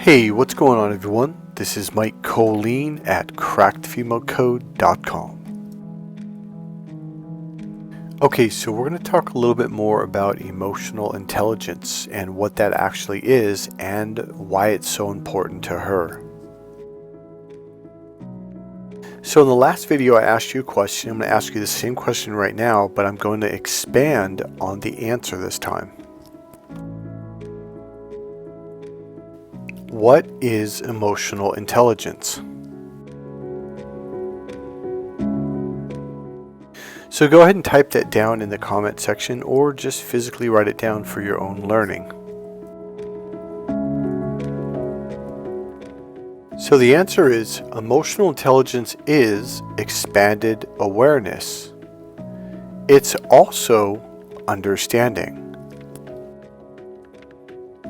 Hey, what's going on everyone? This is Mike Kollin at crackedfemalcode.com. Okay, so we're going to talk a little bit more about emotional intelligence and what that actually is and why it's so important to her. So in the last video I asked you a question. I'm going to ask you the same question right now, but I'm going to expand on the answer this time. What is emotional intelligence? So go ahead and type that down in the comment section or just physically write it down for your own learning. So the answer is emotional intelligence is expanded awareness. It's also understanding.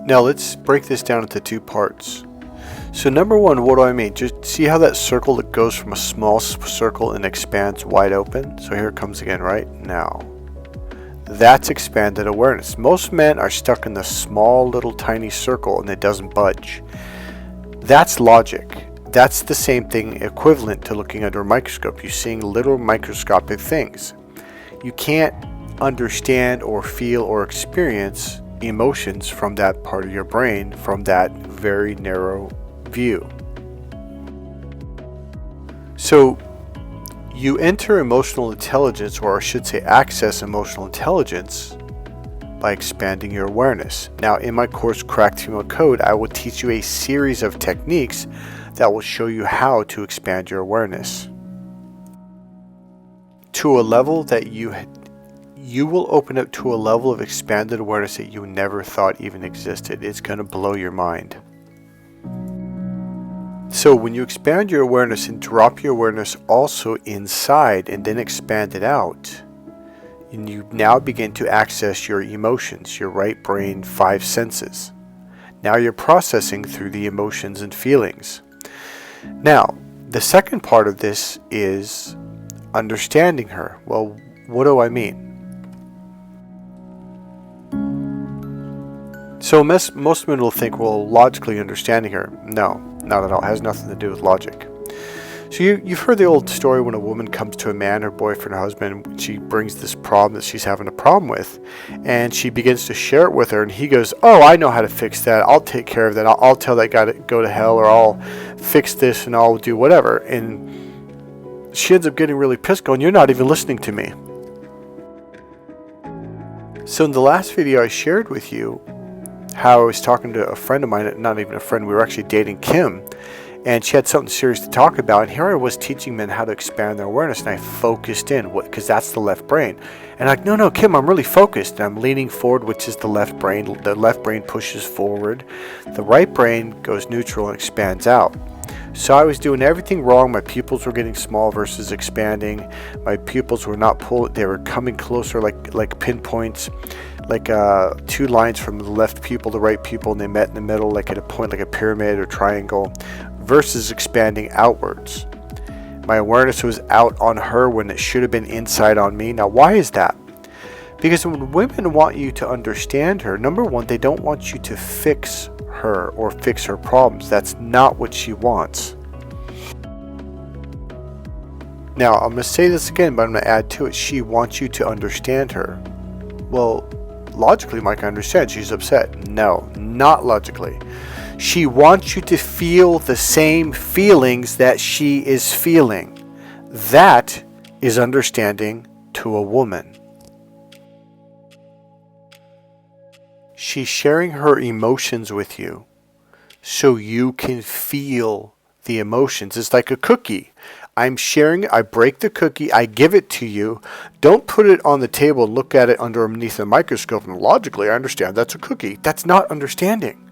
Now let's break this down into two parts. So number one, what do I mean? Just see how that circle that goes from a small circle and expands wide open? So here it comes again right now. That's expanded awareness. Most men are stuck in the small little tiny circle and it doesn't budge. That's logic. That's the same thing equivalent to looking under a microscope. You're seeing little microscopic things. You can't understand or feel or experience emotions from that part of your brain, from that very narrow view. So you enter emotional intelligence, or I should say access emotional intelligence, by expanding your awareness. Now in my course Cracked Female Code, I will teach you a series of techniques that will show you how to expand your awareness to a level that you will open up to a level of expanded awareness that you never thought even existed. It's going to blow your mind. So when you expand your awareness and drop your awareness also inside and then expand it out, and you now begin to access your emotions, your right brain, 5 senses. Now you're processing through the emotions and feelings. Now, the second part of this is understanding her. Well, what do I mean? So most men will think, well, logically understanding her. No, not at all. It has nothing to do with logic. So you've heard the old story when a woman comes to a man, her boyfriend or husband, she brings this problem that she's having a problem with, and she begins to share it with her, and he goes, oh, I know how to fix that. I'll take care of that. I'll tell that guy to go to hell, or I'll fix this and I'll do whatever. And she ends up getting really pissed, going, you're not even listening to me. So in the last video I shared with you how I was talking to a friend of mine, not even a friend, we were actually dating Kim, and she had something serious to talk about, and here I was teaching men how to expand their awareness, and I focused in, because that's the left brain. And like, no, Kim, I'm really focused, and I'm leaning forward, which is the left brain. The left brain pushes forward. The right brain goes neutral and expands out. So I was doing everything wrong. My pupils were getting small versus expanding. My pupils were not pulled. They were coming closer like pinpoints, like 2 lines from the left pupil to right pupil, and they met in the middle like at a point like a pyramid or triangle, versus expanding outwards. My awareness was out on her when it should have been inside on me. Now why is that? Because when women want you to understand her, number one, they don't want you to fix her or fix her problems. That's not what she wants. Now I'm going to say this again, but I'm going to add to it. She wants you to understand her. Well, logically, Mike, I understand she's upset. No, not logically. She wants you to feel the same feelings that she is feeling. That is understanding to a woman. She's sharing her emotions with you so you can feel the emotions. It's like a cookie. I'm sharing it. I break the cookie. I give it to you. Don't put it on the table and look at it underneath a microscope. And logically, I understand that's a cookie. That's not understanding.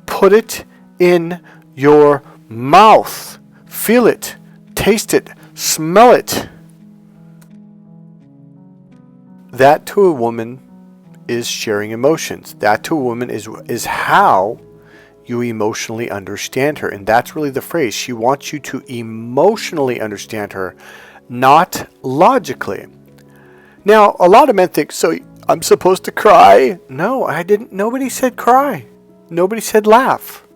Put it in your mouth. Feel it. Taste it. Smell it. That to a woman is sharing emotions. That to a woman is how you emotionally understand her. And that's really the phrase. She wants you to emotionally understand her, not logically. Now, a lot of men think, so I'm supposed to cry? No, I didn't. Nobody said cry. Nobody said laugh.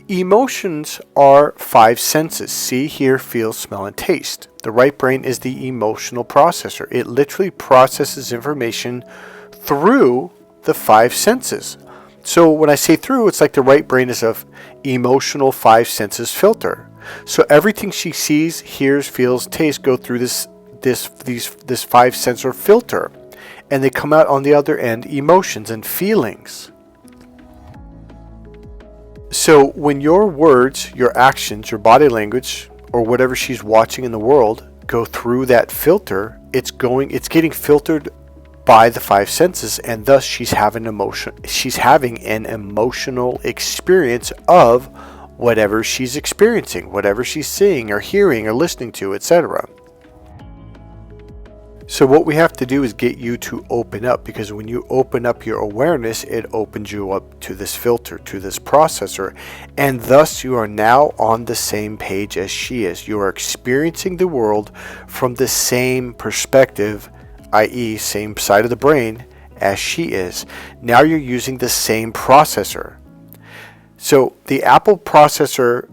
Emotions are 5 senses: see, hear, feel, smell, and taste. The right brain is the emotional processor. It literally processes information through the 5 senses. So when I say through, it's like the right brain is a emotional 5 senses filter. So everything she sees, hears, feels, tastes go through this 5 sensor filter, and they come out on the other end emotions and feelings. So when your words, your actions, your body language, or whatever she's watching in the world go through that filter, it's getting filtered by the 5 senses, and thus she's having an emotional experience of whatever she's experiencing, whatever she's seeing or hearing or listening to, etc. So what we have to do is get you to open up, because when you open up your awareness, it opens you up to this filter, to this processor, and thus you are now on the same page as she is. You are experiencing the world from the same perspective, i.e. same side of the brain as she is. Now you're using the same processor. So the Apple processor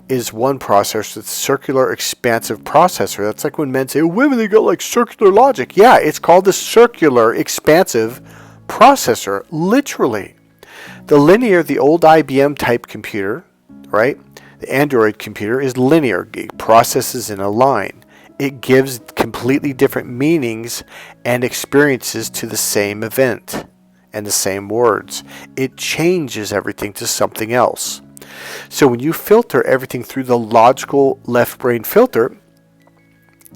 is one processor. It's circular expansive processor. That's like when men say, oh, women, they got like circular logic. Yeah, it's called the circular expansive processor, literally. The linear, the old IBM type computer, right? The Android computer is linear. It processes in a line. It gives completely different meanings and experiences to the same event and the same words. It changes everything to something else. So when you filter everything through the logical left brain filter,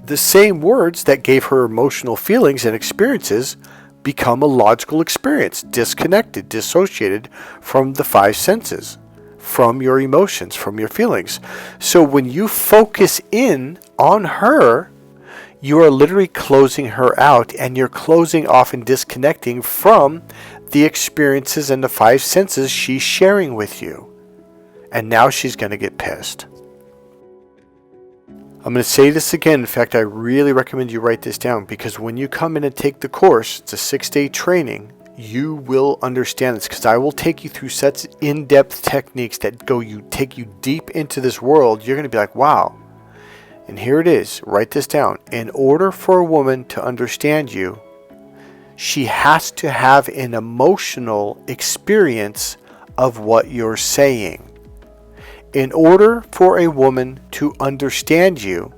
the same words that gave her emotional feelings and experiences become a logical experience, disconnected, dissociated from the 5 senses, from your emotions, from your feelings. So when you focus in on her, you are literally closing her out, and you're closing off and disconnecting from the experiences and the 5 senses she's sharing with you. And now she's going to get pissed. I'm going to say this again. In fact, I really recommend you write this down, because when you come in and take the course, it's a 6-day training, you will understand this, because I will take you through such in-depth techniques that take you deep into this world. You're going to be like, wow. And here it is. Write this down. In order for a woman to understand you, she has to have an emotional experience of what you're saying. In order for a woman to understand you,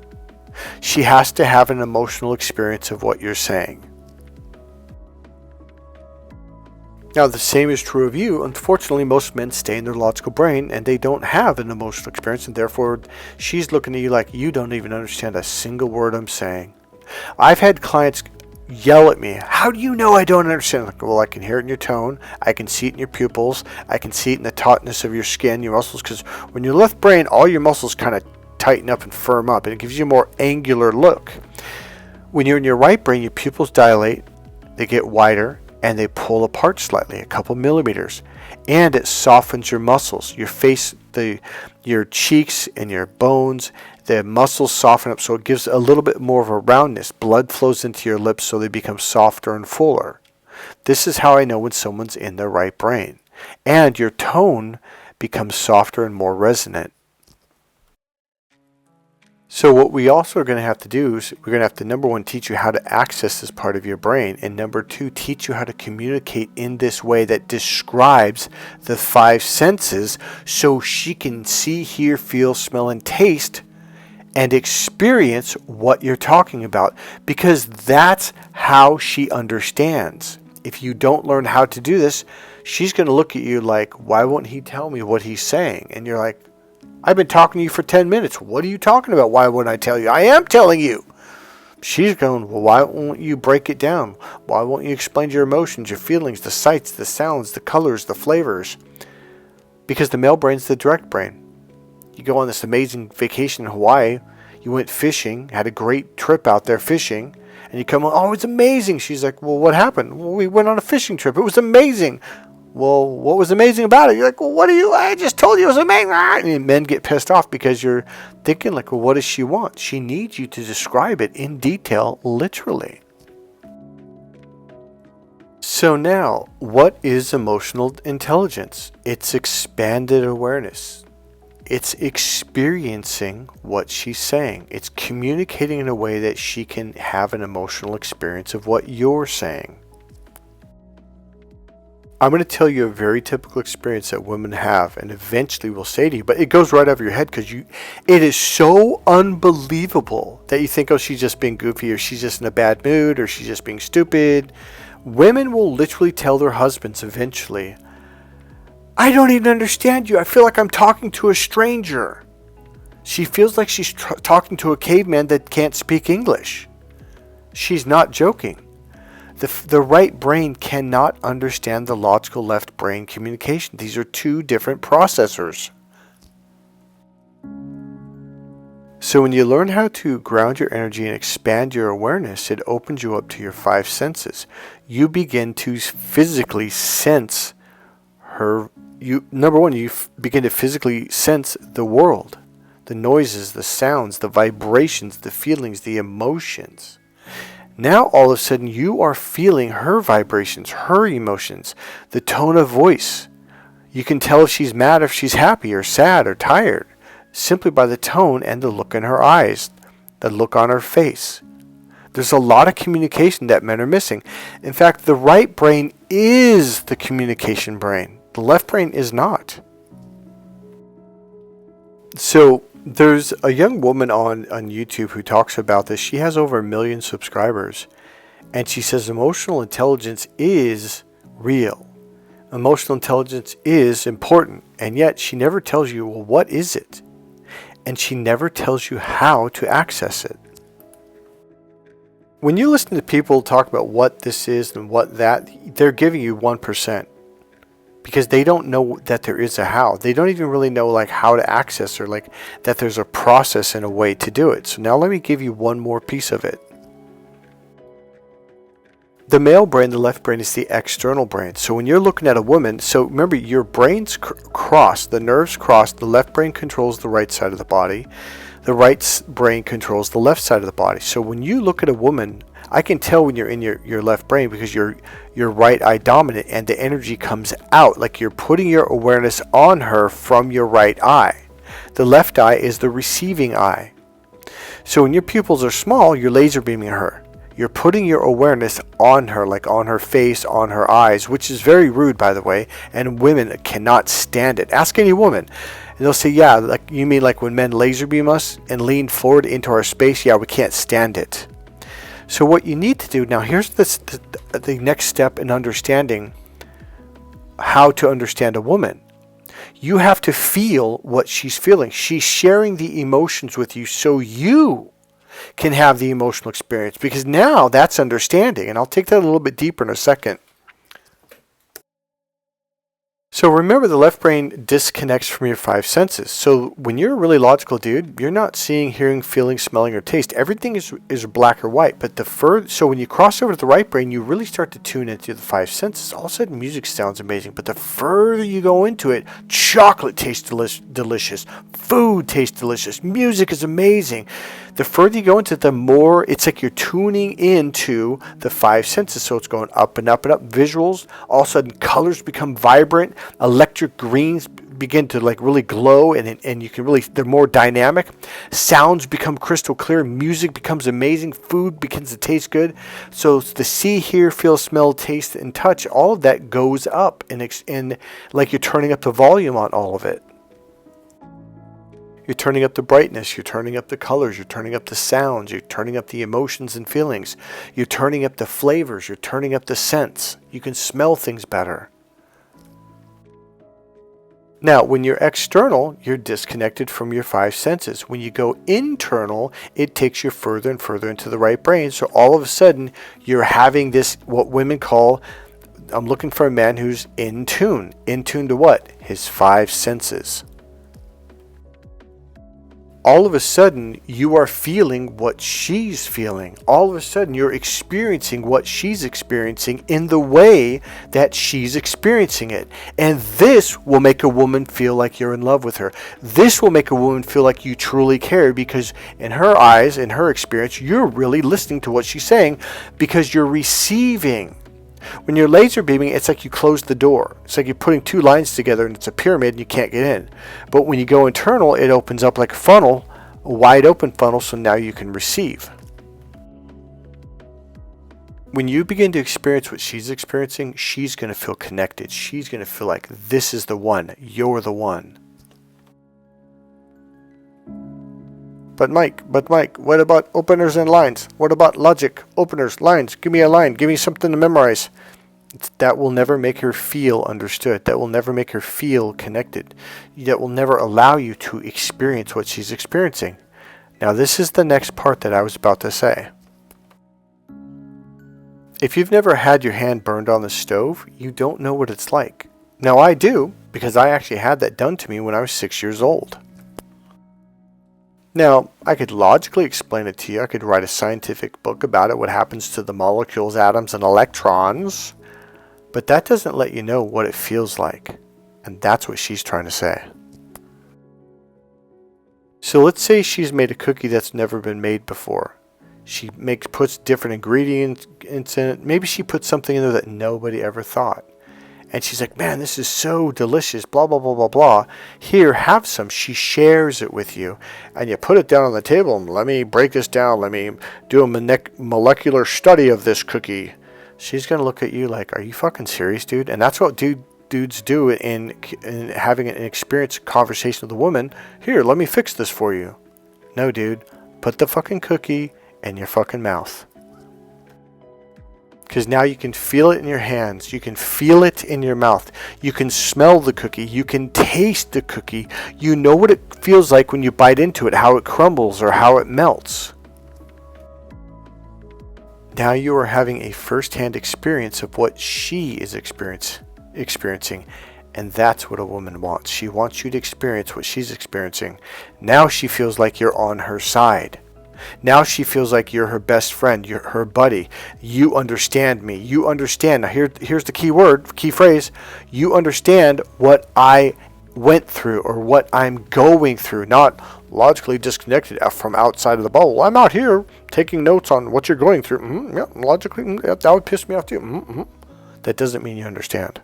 she has to have an emotional experience of what you're saying. Now, the same is true of you. Unfortunately, most men stay in their logical brain and they don't have an emotional experience, and therefore she's looking at you like you don't even understand a single word I'm saying. I've had clients yell at me, how do you know I don't understand? I'm like, well, I can hear it in your tone, I can see it in your pupils, I can see it in the tautness of your skin, your muscles, because when you're left brain, all your muscles kind of tighten up and firm up, and it gives you a more angular look. When you're in your right brain, your pupils dilate, they get wider, and they pull apart slightly, a couple millimeters, and it softens your muscles, your face, your cheeks and your bones. The muscles soften up, so it gives a little bit more of a roundness. Blood flows into your lips, so they become softer and fuller. This is how I know when someone's in their right brain. And your tone becomes softer and more resonant. So what we also are going to have to do is we're going to have to, number 1, teach you how to access this part of your brain, and number 2, teach you how to communicate in this way that describes the 5 senses, so she can see, hear, feel, smell, and taste and experience what you're talking about, because that's how she understands. If you don't learn how to do this, she's going to look at you like, why won't he tell me what he's saying? And you're like, I've been talking to you for 10 minutes. What are you talking about? Why wouldn't I tell you? I am telling you. She's going, well, why won't you break it down? Why won't you explain your emotions, your feelings, the sights, the sounds, the colors, the flavors? Because the male brain's the direct brain. You go on this amazing vacation in Hawaii. You went fishing, had a great trip out there fishing, and you come on, oh, it's amazing. She's like, well, what happened? Well, we went on a fishing trip. It was amazing. Well, what was amazing about it? You're like, well, I just told you it was amazing. And men get pissed off because you're thinking like, well, what does she want? She needs you to describe it in detail, literally. So now, what is emotional intelligence? It's expanded awareness. It's experiencing what she's saying. It's communicating in a way that she can have an emotional experience of what you're saying. I'm going to tell you a very typical experience that women have and eventually will say to you, but it goes right over your head because it is so unbelievable that you think, oh, she's just being goofy, or she's just in a bad mood, or she's just being stupid. Women will literally tell their husbands eventually, I don't even understand you. I feel like I'm talking to a stranger. She feels like she's talking to a caveman that can't speak English. She's not joking. The right brain cannot understand the logical left brain communication. These are two different processors. So when you learn how to ground your energy and expand your awareness, it opens you up to your 5 senses. You begin to physically sense her. Number one, you begin to physically sense the world, the noises, the sounds, the vibrations, the feelings, the emotions. Now all of a sudden you are feeling her vibrations, her emotions, the tone of voice. You can tell if she's mad, if she's happy or sad or tired, simply by the tone and the look in her eyes, the look on her face. There's a lot of communication that men are missing. In fact, the right brain is the communication brain. The left brain is not. So there's a young woman on YouTube who talks about this. She has over 1 million subscribers. And she says emotional intelligence is real. Emotional intelligence is important. And yet she never tells you, well, what is it? And she never tells you how to access it. When you listen to people talk about what this is and what that, they're giving you 1%. Because they don't know that there is a how. They don't even really know like how to access, or like that there's a process and a way to do it. So now let me give you one more piece of it. The male brain, the left brain, is the external brain. So when you're looking at a woman, so remember your brains cross, the nerves cross, the left brain controls the right side of the body. The right brain controls the left side of the body. So when you look at a woman, I can tell when you're in your left brain because you're right eye dominant and the energy comes out like you're putting your awareness on her from your right eye. The left eye is the receiving eye. So when your pupils are small, you're laser beaming her. You're putting your awareness on her, like on her face, on her eyes, which is very rude, by the way, and women cannot stand it. Ask any woman. And they'll say, yeah, like you mean like when men laser beam us and lean forward into our space? Yeah, we can't stand it. So what you need to do now, here's the next step in understanding how to understand a woman. You have to feel what she's feeling. She's sharing the emotions with you so you can have the emotional experience, because now that's understanding. And I'll take that a little bit deeper in a second. So remember, the left brain disconnects from your 5 senses. So when you're a really logical dude, you're not seeing, hearing, feeling, smelling, or taste. Everything is black or white. But so when you cross over to the right brain, you really start to tune into the 5 senses. All of a sudden, music sounds amazing. But the further you go into it, chocolate tastes delicious. Food tastes delicious. Music is amazing. The further you go into it, the more it's like you're tuning into the 5 senses. So it's going up and up and up. Visuals, all of a sudden colors become vibrant. Electric greens begin to like really glow, and you can really, they're more dynamic. Sounds become crystal clear. Music becomes amazing. Food begins to taste good. So the see, hear, feel, smell, taste, and touch, all of that goes up, and like you're turning up the volume on all of it. You're turning up the brightness, you're turning up the colors, you're turning up the sounds, you're turning up the emotions and feelings, you're turning up the flavors, you're turning up the scents. You can smell things better. Now, when you're external, you're disconnected from your 5 senses. When you go internal, it takes you further and further into the right brain. So all of a sudden, you're having this, what women call, I'm looking for a man who's in tune. In tune to what? His 5 senses. All of a sudden, you are feeling what she's feeling. All of a sudden, you're experiencing what she's experiencing in the way that she's experiencing it. And this will make a woman feel like you're in love with her. This will make a woman feel like you truly care, because in her eyes, in her experience, you're really listening to what she's saying because you're receiving. When you're laser beaming, it's like you close the door. It's like you're putting two lines together and it's a pyramid and you can't get in. But when you go internal, it opens up like a funnel, a wide open funnel, so now you can receive. When you begin to experience what she's experiencing, she's going to feel connected. She's going to feel like this is the one. You're the one. But Mike, what about openers and lines? What about logic? Openers, lines, give me a line, give me something to memorize. That will never make her feel understood. That will never make her feel connected. That will never allow you to experience what she's experiencing. Now this is the next part that I was about to say. If you've never had your hand burned on the stove, you don't know what it's like. Now I do, because I actually had that done to me when I was 6 years old. Now, I could logically explain it to you. I could write a scientific book about it, what happens to the molecules, atoms, and electrons. But that doesn't let you know what it feels like. And that's what she's trying to say. So let's say she's made a cookie that's never been made before. She puts different ingredients in it. Maybe she puts something in there that nobody ever thought. And she's like, man, this is so delicious, blah, blah, blah, blah, blah. Here, have some. She shares it with you. And you put it down on the table and let me break this down. Let me do a molecular study of this cookie. She's going to look at you like, are you fucking serious, dude? And that's what dudes do in having an experience conversation with a woman. Here, let me fix this for you. No, dude. Put the fucking cookie in your fucking mouth. Because now you can feel it in your hands. You can feel it in your mouth. You can smell the cookie. You can taste the cookie. You know what it feels like when you bite into it, how it crumbles or how it melts. Now you are having a first-hand experience of what she is experiencing. And that's what a woman wants. She wants you to experience what she's experiencing. Now she feels like you're on her side. Now she feels like you're her best friend, you're her buddy. You understand me. You understand. Now here's the key word, key phrase. You understand what I went through or what I'm going through. Not logically disconnected from outside of the bubble. I'm out here taking notes on what you're going through. Yeah, logically, that would piss me off too. That doesn't mean you understand.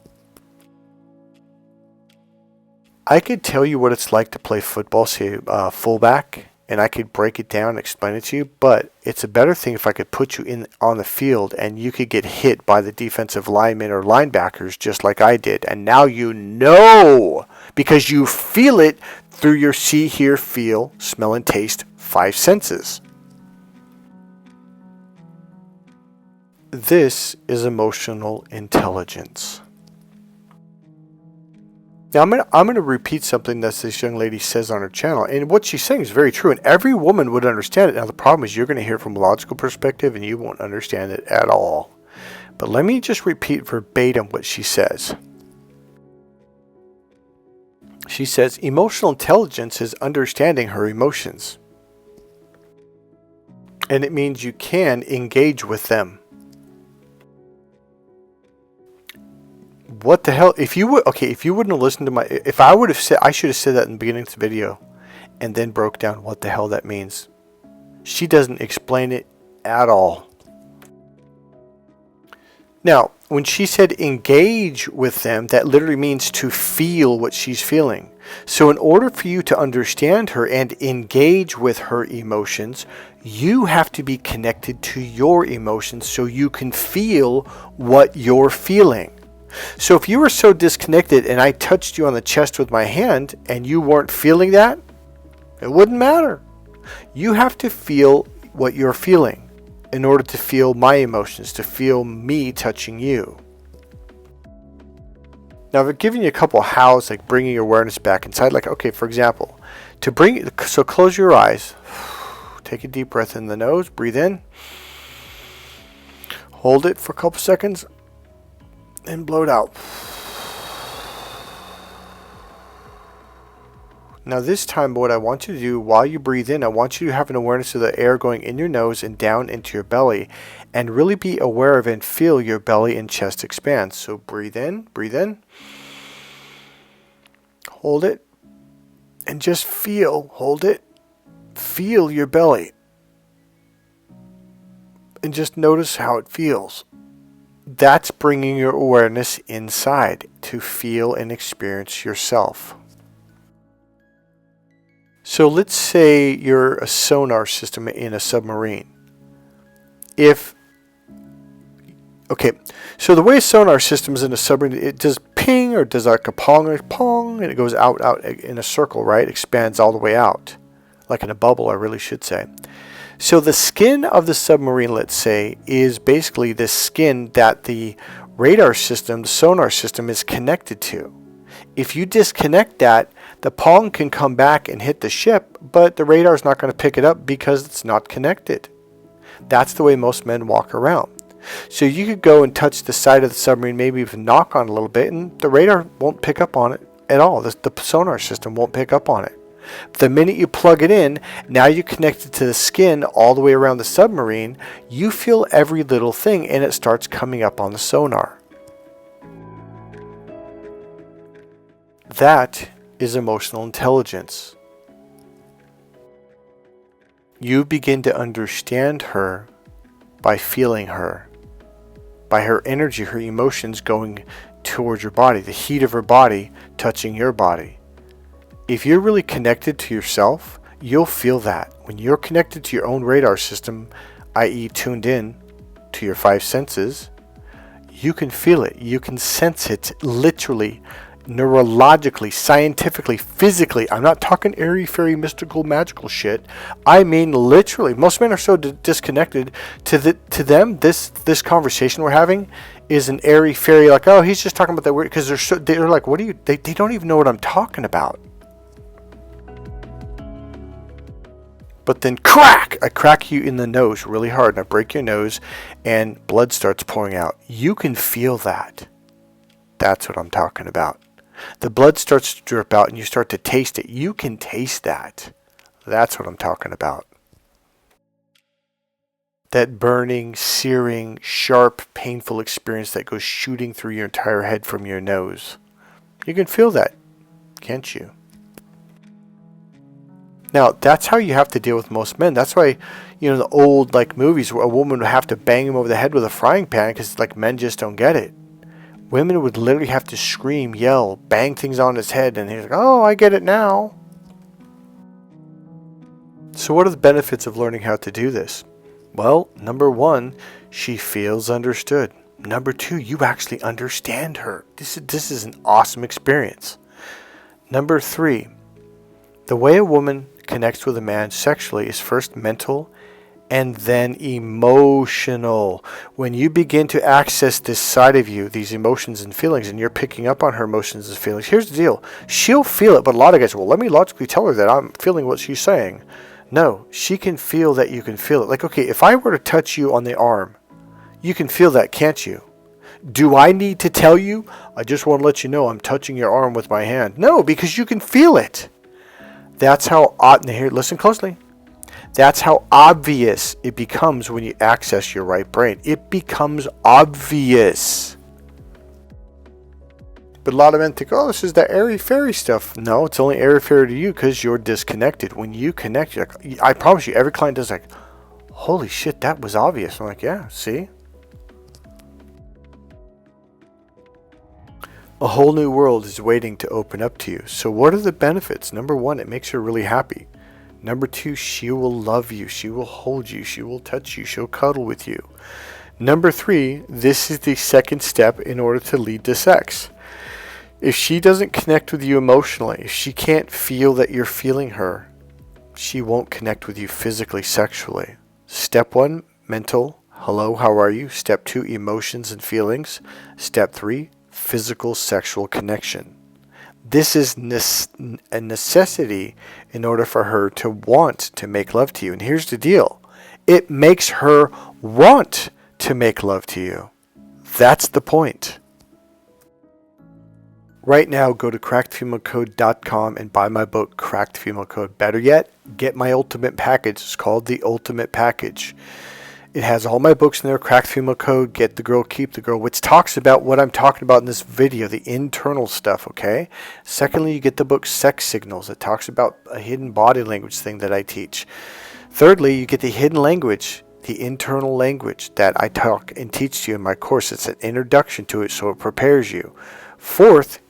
I could tell you what it's like to play football, say fullback, and I could break it down and explain it to you, but it's a better thing if I could put you on the field and you could get hit by the defensive linemen or linebackers just like I did. And now you know, because you feel it through your see, hear, feel, smell, and taste 5 senses. This is emotional intelligence. Now, I'm going to repeat something that this young lady says on her channel. And what she's saying is very true. And every woman would understand it. Now, the problem is you're going to hear it from a logical perspective and you won't understand it at all. But let me just repeat verbatim what she says. She says, emotional intelligence is understanding her emotions. And it means you can engage with them. What the hell? If you wouldn't have listened to my, if I would have said, I should have said that in the beginning of the video and then broke down what the hell that means. She doesn't explain it at all. Now, when she said engage with them, that literally means to feel what she's feeling. So in order for you to understand her and engage with her emotions, you have to be connected to your emotions so you can feel what you're feeling. So if you were so disconnected and I touched you on the chest with my hand and you weren't feeling that, it wouldn't matter. You have to feel what you're feeling in order to feel my emotions, to feel me touching you. Now I've given you a couple hows, like bringing your awareness back inside. Like, okay, for example, so close your eyes, take a deep breath in the nose, breathe in, hold it for a couple seconds, and blow it out. Now this time what I want you to do while you breathe in, I want you to have an awareness of the air going in your nose and down into your belly and really be aware of and feel your belly and chest expand. So breathe in, hold it, and just hold it, feel your belly and just notice how it feels. That's bringing your awareness inside to feel and experience yourself. So let's say you're a sonar system in a submarine. So the way a sonar system is in a submarine, it does ping, or does like a pong, or pong, and it goes out in a circle, right? Expands all the way out, like in a bubble, I really should say. So the skin of the submarine, let's say, is basically the skin that the radar system, the sonar system, is connected to. If you disconnect that, the pong can come back and hit the ship, but the radar is not going to pick it up because it's not connected. That's the way most men walk around. So you could go and touch the side of the submarine, maybe even knock on it a little bit, and the radar won't pick up on it at all. The sonar system won't pick up on it. The minute you plug it in, now you're connected to the skin all the way around the submarine. You feel every little thing, and it starts coming up on the sonar. That is emotional intelligence. You begin to understand her by feeling her, by her energy, her emotions going towards your body, the heat of her body touching your body. If you're really connected to yourself, you'll feel that. When you're connected to your own radar system, i.e. tuned in to your 5 senses, you can feel it. You can sense it literally, neurologically, scientifically, physically. I'm not talking airy, fairy, mystical, magical shit. I mean literally. Most men are so disconnected. To them, this conversation we're having is an airy, fairy, like, oh, he's just talking about that weird, because they're like, what do you, they don't even know what I'm talking about. But then crack! I crack you in the nose really hard, and I break your nose, and blood starts pouring out. You can feel that. That's what I'm talking about. The blood starts to drip out, and you start to taste it. You can taste that. That's what I'm talking about. That burning, searing, sharp, painful experience that goes shooting through your entire head from your nose. You can feel that, can't you? Now, that's how you have to deal with most men. That's why, the old movies where a woman would have to bang him over the head with a frying pan because men just don't get it. Women would literally have to scream, yell, bang things on his head, and he's like, oh, I get it now. So what are the benefits of learning how to do this? Well, number 1, she feels understood. Number 2, you actually understand her. This is an awesome experience. Number 3, the way a woman connects with a man sexually is first mental and then emotional. When you begin to access this side of you, these emotions and feelings, and you're picking up on her emotions and feelings, here's the deal. She'll feel it, but a lot of guys, well, let me logically tell her that I'm feeling what she's saying. No, she can feel that you can feel it. Like, okay, if I were to touch you on the arm, you can feel that, can't you? Do I need to tell you? I just want to let you know I'm touching your arm with my hand. No, because you can feel it. That's how, here, listen closely. That's how obvious it becomes when you access your right brain. It becomes obvious. But a lot of men think, oh, this is the airy-fairy stuff. No, it's only airy-fairy to you because you're disconnected. When you connect, I promise you, every client does holy shit, that was obvious. I'm like, yeah, see? A whole new world is waiting to open up to you. So what are the benefits? Number 1, it makes her really happy. Number 2, she will love you. She will hold you. She will touch you. She'll cuddle with you. Number 3, this is the second step in order to lead to sex. If she doesn't connect with you emotionally, if she can't feel that you're feeling her, she won't connect with you physically, sexually. Step 1, mental. Hello, how are you? Step 2, emotions and feelings. Step 3, physical sexual connection. This is a necessity in order for her to want to make love to you. And here's the deal. It makes her want to make love to you. That's the point. Right now, go to crackedfemalecode.com and buy my book, Cracked Female Code. Better yet, get my ultimate package. It's called the Ultimate Package. It has all my books in there, Cracked Female Code, Get the Girl, Keep the Girl, which talks about what I'm talking about in this video, the internal stuff, okay? Secondly, you get the book Sex Signals. It talks about a hidden body language thing that I teach. Thirdly, you get the hidden language the internal language that I talk and teach to you in my course. It's an introduction to it, so it prepares you. Fourth,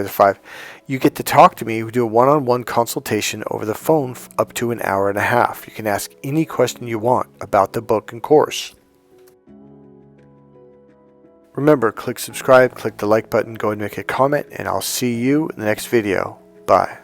the five, you get to talk to me. We do a one-on-one consultation over the phone up to an hour and a half. You can ask any question you want about the book and course. Remember, click subscribe, click the like button, go and make a comment, and I'll see you in the next video. Bye.